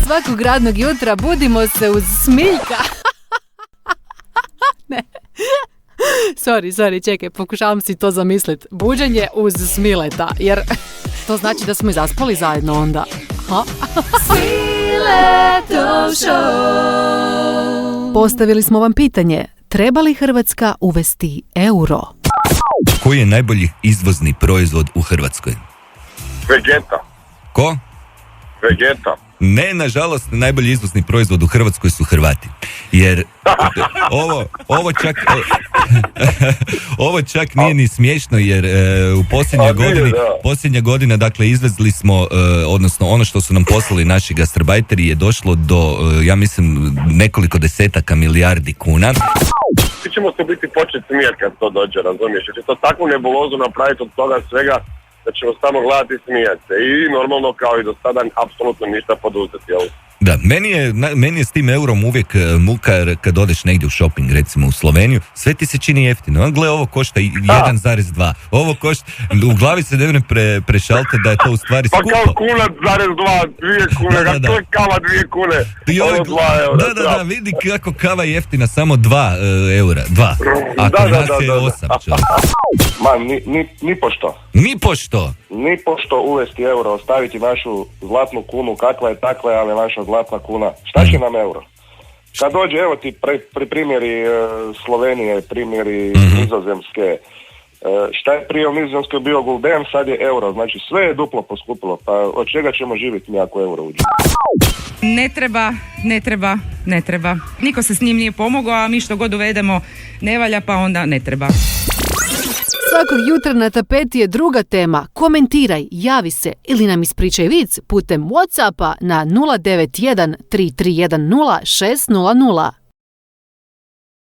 Svakog radnog jutra budimo se uz Smiljka. Ne. Sorry, čekaj, pokušavam si to zamisliti. Buđenje uz Smileta, jer to znači da smo i zaspali zajedno onda. Smiletov show. Postavili smo vam pitanje, treba li Hrvatska uvesti euro? Koji je najbolji izvozni proizvod u Hrvatskoj? Vegeta. Ko? Vegeta. Ne, nažalost, najbolji izvozni proizvod u Hrvatskoj su Hrvati. Jer ovo čak nije ni smiješno, jer u posljednja godina, dakle, izvezli smo, odnosno ono što su nam poslali naši gastarbajteri je došlo do, ja mislim, nekoliko desetaka milijardi kuna. Svi ćemo se biti početi smijati kad to dođe, razumiješ? Jer će to takvu nebulozu napraviti od toga svega da ćemo samo gledati i smijati se. I normalno, kao i do sada, apsolutno ništa poduzeti, jel? Da, meni je s tim eurom uvijek muka, kad odeš negdje u shopping, recimo u Sloveniju, sve ti se čini jeftino. Gle, ovo košta 1,2. Ovo košta, u glavi se ne prešalte da je to u stvari skupo. Pa kao kuna 2 kune, to je kava 2 kune. Da, vidi kako kava je jeftina, samo 2 eura, 2. Ako nas je 8, čovjek. Ma, nipošto. Nipošto uvesti euro, ostaviti našu zlatnu kunu, kakva je takva je, ali naša zlatna kuna. Šta će nam euro? Kad dođe, evo ti primjeri Slovenije, primjeri Nizozemske, šta je prije u Nizozemskoj bio gulden, sad je euro, znači sve je duplo poskupilo, pa od čega ćemo živjeti mi ako euro uđe? Ne treba. Niko se s njim nije pomogao, a mi što god uvedemo ne valja, pa onda ne treba. Svakog jutra na tapeti je druga tema. Komentiraj, javi se ili nam ispričaj vic putem WhatsAppa na 091 3310 600.